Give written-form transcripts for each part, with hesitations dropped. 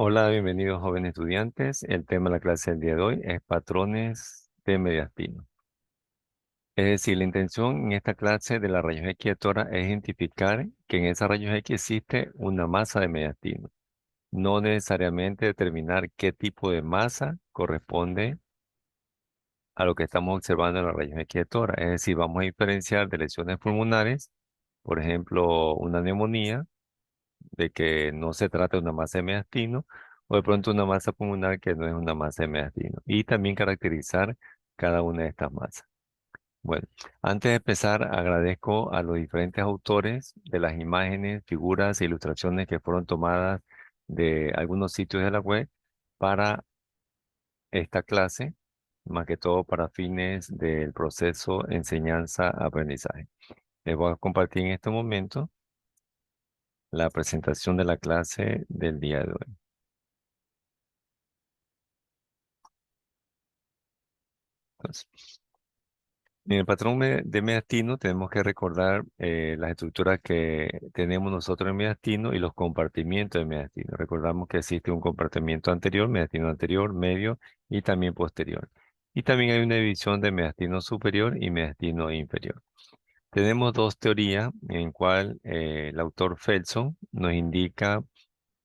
Hola, bienvenidos jóvenes estudiantes. El tema de la clase del día de hoy es patrones de mediastino. Es decir, la intención en esta clase de la rayos X tora es identificar que en esa rayos X existe una masa de mediastino. No necesariamente determinar qué tipo de masa corresponde a lo que estamos observando en la rayos X tora. Es decir, vamos a diferenciar de lesiones pulmonares, por ejemplo, una neumonía de que no se trata de una masa de mediastino o de pronto una masa pulmonar que no es una masa de mediastino. Y también caracterizar cada una de estas masas. Bueno, antes de empezar, agradezco a los diferentes autores de las imágenes, figuras e ilustraciones que fueron tomadas de algunos sitios de la web para esta clase, más que todo para fines del proceso enseñanza-aprendizaje. Les voy a compartir en este momento la presentación de la clase del día de hoy. Entonces, en el patrón de mediastino tenemos que recordar las estructuras que tenemos nosotros en mediastino y los compartimientos de mediastino. Recordamos que existe un compartimiento anterior, mediastino anterior, medio y también posterior. Y también hay una división de mediastino superior y mediastino inferior. Tenemos dos teorías en cual el autor Felson nos indica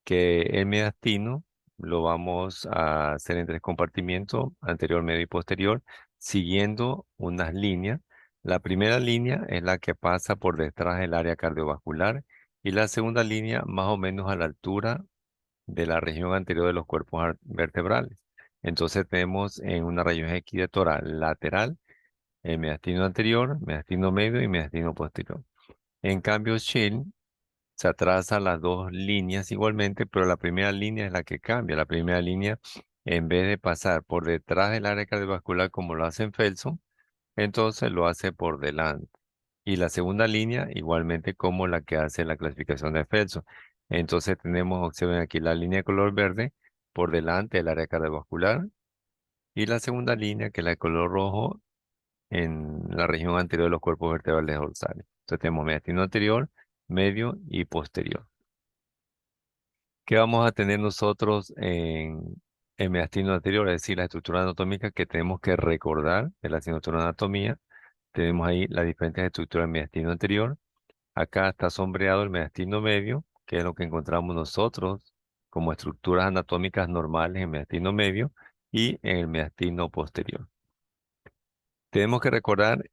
que el mediastino lo vamos a hacer en tres compartimentos, anterior, medio y posterior, siguiendo unas líneas. La primera línea es la que pasa por detrás del área cardiovascular y la segunda línea más o menos a la altura de la región anterior de los cuerpos vertebrales. Entonces tenemos en una región equidiatora lateral el mediastino anterior, mediastino medio y mediastino posterior. En cambio, Shield se atrasan las dos líneas igualmente, pero la primera línea es la que cambia. La primera línea, en vez de pasar por detrás del área cardiovascular como lo hace en Felson, entonces lo hace por delante. Y la segunda línea, igualmente como la que hace la clasificación de Felson. Entonces tenemos opción aquí la línea de color verde por delante del área cardiovascular y la segunda línea que es la de color rojo en la región anterior de los cuerpos vertebrales dorsales. Entonces tenemos mediastino anterior, medio y posterior. ¿Qué vamos a tener nosotros en mediastino anterior? Es decir, la estructura anatómica que tenemos que recordar de la asignatura de anatomía. Tenemos ahí las diferentes estructuras del mediastino anterior. Acá está sombreado el mediastino medio, que es lo que encontramos nosotros como estructuras anatómicas normales en mediastino medio y en el mediastino posterior. Tenemos que recordar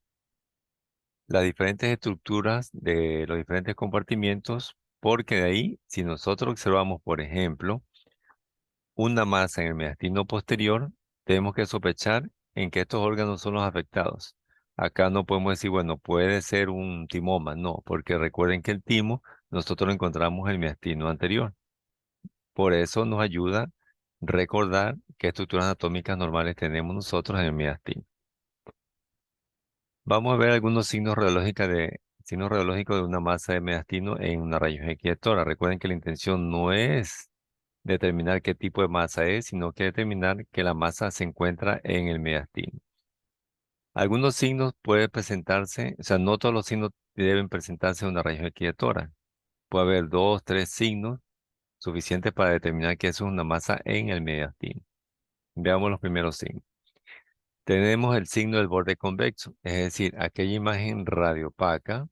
las diferentes estructuras de los diferentes compartimientos, porque de ahí, si nosotros observamos, por ejemplo, una masa en el mediastino posterior, tenemos que sospechar en que estos órganos son los afectados. Acá no podemos decir, bueno, puede ser un timoma, no, porque recuerden que el timo nosotros lo encontramos en el mediastino anterior. Por eso nos ayuda recordar qué estructuras anatómicas normales tenemos nosotros en el mediastino. Vamos a ver algunos signos radiológicos de una masa de mediastino en una rayos X. Recuerden que la intención no es determinar qué tipo de masa es, sino que determinar que la masa se encuentra en el mediastino. Algunos signos pueden presentarse, o sea, no todos los signos deben presentarse en una región equidiatora. Puede haber dos, tres signos suficientes para determinar que eso es una masa en el mediastino. Veamos los primeros signos. Tenemos el signo del borde convexo, es decir, aquella imagen radiopaca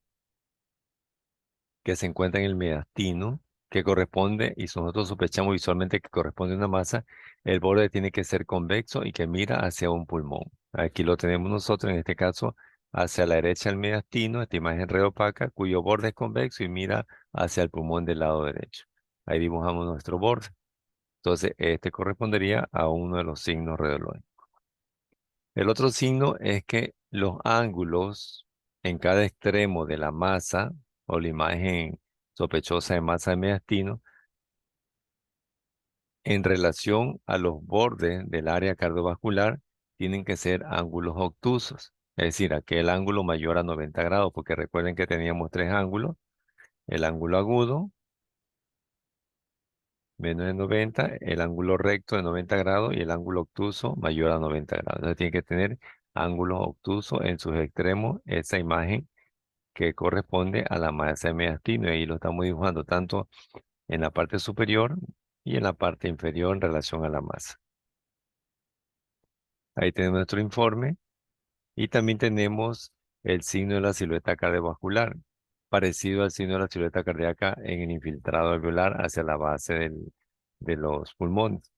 que se encuentra en el mediastino, que corresponde, y si nosotros sospechamos visualmente que corresponde a una masa, el borde tiene que ser convexo y que mira hacia un pulmón. Aquí lo tenemos nosotros, en este caso, hacia la derecha del mediastino, esta imagen red opaca, cuyo borde es convexo y mira hacia el pulmón del lado derecho. Ahí dibujamos nuestro borde. Entonces, este correspondería a uno de los signos radiológicos. El otro signo es que los ángulos en cada extremo de la masa o la imagen sospechosa de masa de mediastino en relación a los bordes del área cardiovascular tienen que ser ángulos obtusos, es decir, aquel ángulo mayor a 90 grados, porque recuerden que teníamos tres ángulos, el ángulo agudo menos de 90, el ángulo recto de 90 grados y el ángulo obtuso mayor a 90 grados. Entonces tiene que tener ángulos obtusos en sus extremos esa imagen que corresponde a la masa de mediastino y ahí lo estamos dibujando tanto en la parte superior y en la parte inferior en relación a la masa. Ahí tenemos nuestro informe y también tenemos el signo de la silueta cardiovascular, parecido al signo de la silueta cardíaca en el infiltrado alveolar hacia la base de los pulmones.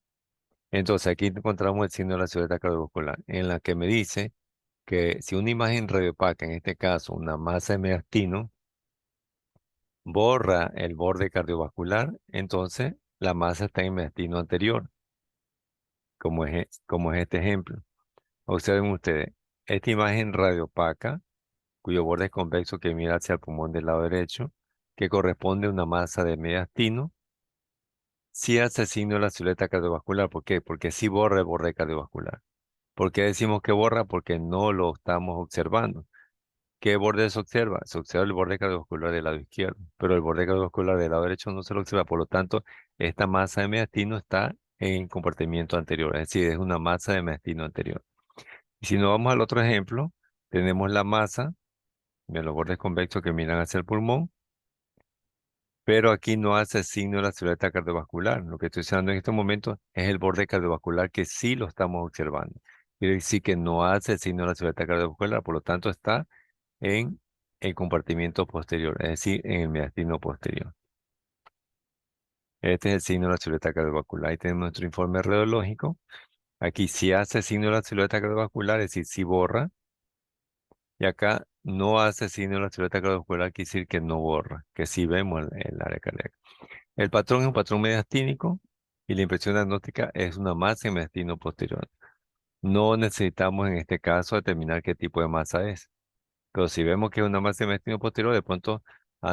Entonces aquí encontramos el signo de la silueta cardiovascular, en la que me dice que si una imagen radiopaca, en este caso una masa de mediastino, borra el borde cardiovascular, entonces la masa está en el mediastino anterior, como es este ejemplo. Observen ustedes, esta imagen radiopaca, cuyo borde es convexo que mira hacia el pulmón del lado derecho, que corresponde a una masa de mediastino, sí hace signo de la silueta cardiovascular. ¿Por qué? Porque sí borra el borde cardiovascular. ¿Por qué decimos que borra? Porque no lo estamos observando. ¿Qué borde se observa? Se observa el borde cardiovascular del lado izquierdo, pero el borde cardiovascular del lado derecho no se lo observa. Por lo tanto, esta masa de mediastino está en comportamiento anterior, es decir, es una masa de mediastino anterior. Y si nos vamos al otro ejemplo, tenemos la masa de los bordes convexos que miran hacia el pulmón, pero aquí no hace signo de la silueta cardiovascular. Lo que estoy usando en estos momentos es el borde cardiovascular que sí lo estamos observando. Quiere decir que no hace signo de la silueta cardiovascular, por lo tanto está en el compartimiento posterior, es decir, en el mediastino posterior. Este es el signo de la silueta cardiovascular. Ahí tenemos nuestro informe radiológico. Aquí sí hace signo de la silueta cardiovascular, es decir, sí borra. Y acá no hace signo de la silueta cardiovascular, quiere decir que no borra, que sí vemos el área cardíaca. El patrón es un patrón mediastínico y la impresión diagnóstica es una masa en mediastino posterior. No necesitamos en este caso determinar qué tipo de masa es. Pero si vemos que es una masa de mediastino posterior, de pronto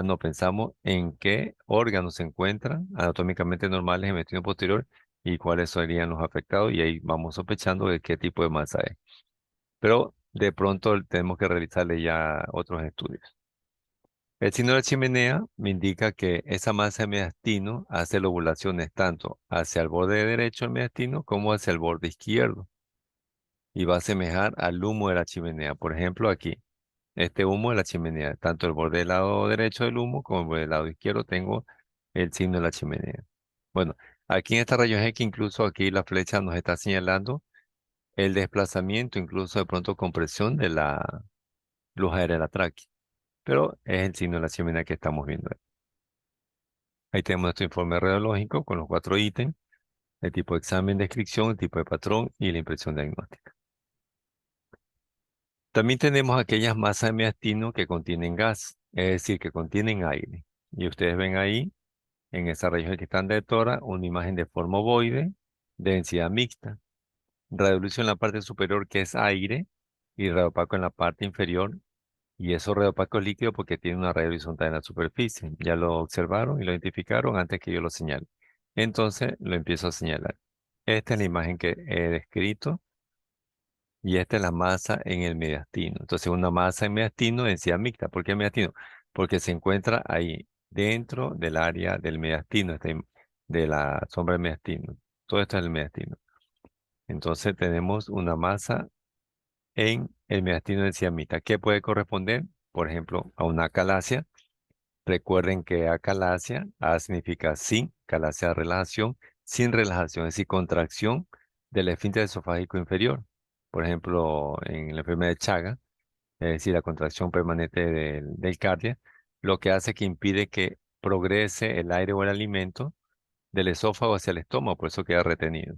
no pensamos en qué órganos se encuentran anatómicamente normales en el mediastino posterior y cuáles serían los afectados, y ahí vamos sospechando de qué tipo de masa es. Pero de pronto tenemos que realizarle ya otros estudios. El signo de la chimenea me indica que esa masa de mediastino hace lobulaciones tanto hacia el borde derecho del mediastino como hacia el borde izquierdo y va a asemejar al humo de la chimenea. Por ejemplo, aquí, este humo de la chimenea, tanto el borde del lado derecho del humo como el borde del lado izquierdo tengo el signo de la chimenea. Bueno, aquí en esta rayón X, incluso aquí la flecha nos está señalando el desplazamiento, incluso de pronto compresión de la luz aérea de la tráquea, pero es el signo de la chimenea que estamos viendo ahí. Ahí tenemos nuestro informe radiológico con los 4 ítems: el tipo de examen, descripción, el tipo de patrón y la impresión diagnóstica. También tenemos aquellas masas de mediastino que contienen gas, es decir, que contienen aire. Y ustedes ven ahí, en esa región que están de tora, una imagen de forma ovoide, de densidad mixta. Radioluz en la parte superior, que es aire, y radiopaco en la parte inferior. Y eso radiopaco es líquido porque tiene una red horizontal en la superficie. Ya lo observaron y lo identificaron antes que yo lo señale. Entonces lo empiezo a señalar. Esta es la imagen que he descrito y esta es la masa en el mediastino. Entonces una masa en mediastino, densidad mixta. ¿Por qué mediastino? Porque se encuentra ahí dentro del área del mediastino, de la sombra del mediastino. Todo esto es el mediastino. Entonces tenemos una masa en el mediastino de densidad mixta, que puede corresponder, por ejemplo, a una acalasia. Recuerden que acalasia, A significa sin, calasia de relajación, sin relajación, es decir, contracción del esfínter esofágico inferior. Por ejemplo, en la enfermedad de Chaga, es decir, la contracción permanente del cardia, lo que hace que impide que progrese el aire o el alimento del esófago hacia el estómago, por eso queda retenido.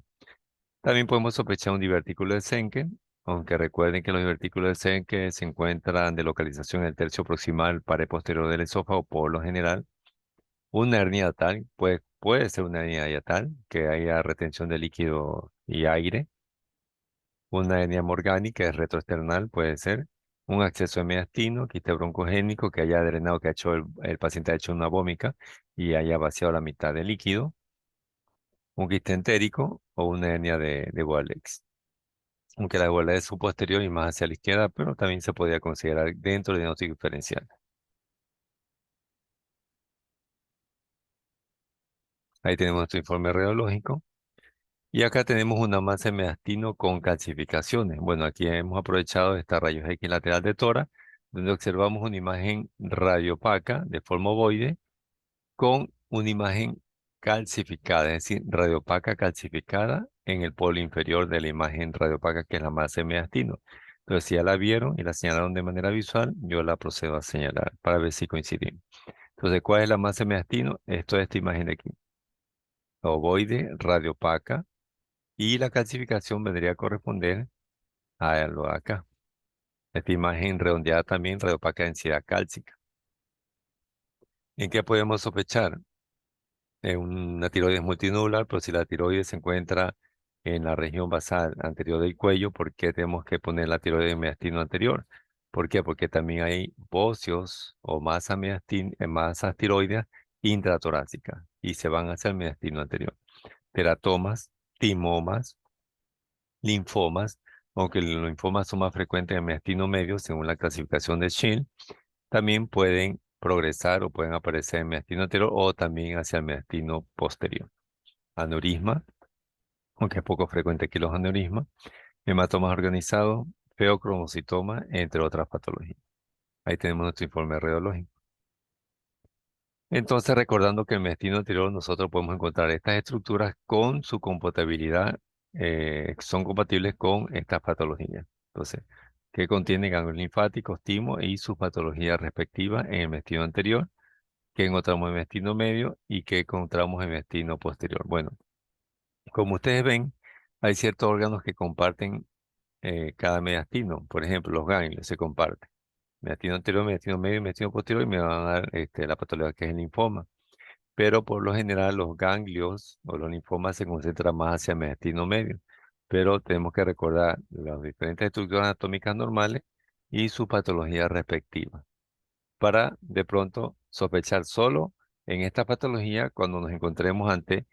También podemos sospechar un divertículo de Schenken, aunque recuerden que los divertículos de Schenken se encuentran de localización en el tercio proximal, pared posterior del esófago por lo general. Una hernia yatal puede ser una hernia yatal, que haya retención de líquido y aire. Una hernia morgánica es retroesternal, puede ser. Un acceso de mediastino, quiste broncogénico, que haya drenado, que ha hecho el paciente ha hecho una vómica y haya vaciado la mitad del líquido. Un quiste entérico o una hernia de Waldeck. Aunque la igualdad es su posterior y más hacia la izquierda, pero también se podría considerar dentro del diagnóstico diferencial. Ahí tenemos nuestro informe radiológico. Y acá tenemos una masa de mediastino con calcificaciones. Bueno, aquí hemos aprovechado esta rayos X lateral de tora, donde observamos una imagen radiopaca de forma ovoide con una imagen calcificada, es decir, radiopaca calcificada en el polo inferior de la imagen radiopaca, que es la masa de mediastino. Entonces, si ya la vieron y la señalaron de manera visual, yo la procedo a señalar para ver si coincidimos. Entonces, ¿cuál es la masa de mediastino? Esto es esta imagen de aquí. Ovoide, radiopaca, y la calcificación vendría a corresponder a lo de acá. Esta imagen redondeada también, radiopaca densidad cálcica. ¿En qué podemos sospechar? Una tiroides multinodular, pero si la tiroides se encuentra en la región basal anterior del cuello, ¿por qué tenemos que poner la tiroides en mediastino anterior? ¿Por qué? Porque también hay bocios o masas tiroideas intratorácicas y se van hacia el mediastino anterior. Teratomas, timomas, linfomas, aunque los linfomas son más frecuentes en el mediastino medio según la clasificación de Shield, también pueden progresar o pueden aparecer en mediastino anterior o también hacia el mediastino posterior. Aneurisma, aunque es poco frecuente aquí los aneurismas, hematomas organizados, feocromocitoma, entre otras patologías. Ahí tenemos nuestro informe radiológico. Entonces, recordando que en el mediastino anterior nosotros podemos encontrar estas estructuras con su compatibilidad, son compatibles con estas patologías. Entonces, que contienen ganglios linfáticos, timo y sus patologías respectivas en el mediastino anterior, que encontramos en el mediastino medio y que encontramos en el mediastino posterior. Bueno, como ustedes ven, hay ciertos órganos que comparten cada mediastino. Por ejemplo, los ganglios se comparten. Mediastino anterior, mediastino medio y mediastino posterior y me van a dar la patología que es el linfoma. Pero por lo general los ganglios o los linfomas se concentran más hacia el mediastino medio. Pero tenemos que recordar las diferentes estructuras anatómicas normales y su patología respectiva para de pronto sospechar solo en esta patología cuando nos encontremos ante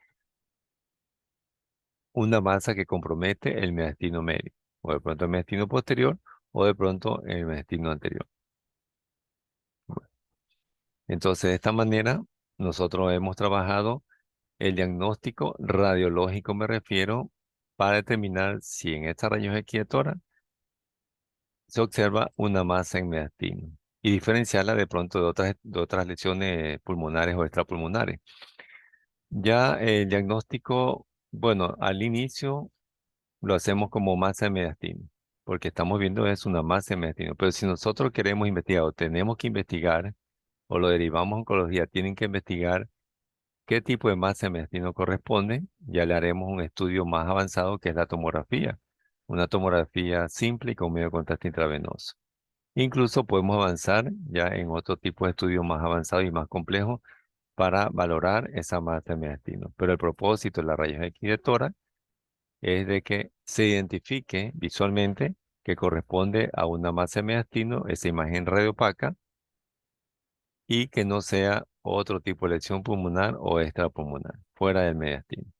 una masa que compromete el mediastino medio, o de pronto el mediastino posterior, o de pronto el mediastino anterior. Bueno, entonces, de esta manera, nosotros hemos trabajado el diagnóstico radiológico, me refiero, para determinar si en esta región equiatora se observa una masa en mediastino y diferenciarla de pronto de otras lesiones pulmonares o extrapulmonares. Ya el diagnóstico, bueno, al inicio lo hacemos como masa de mediastino, porque estamos viendo es una masa de mediastino. Pero si nosotros queremos investigar o tenemos que investigar, o lo derivamos a oncología, tienen que investigar qué tipo de masa de mediastino corresponde, ya le haremos un estudio más avanzado que es la tomografía, una tomografía simple y con medio de contraste intravenoso. Incluso podemos avanzar ya en otro tipo de estudios más avanzados y más complejos para valorar esa masa de mediastino. Pero el propósito de la rayos X de tórax es de que se identifique visualmente que corresponde a una masa de mediastino, esa imagen radiopaca, y que no sea otro tipo de lesión pulmonar o extrapulmonar, fuera del mediastino.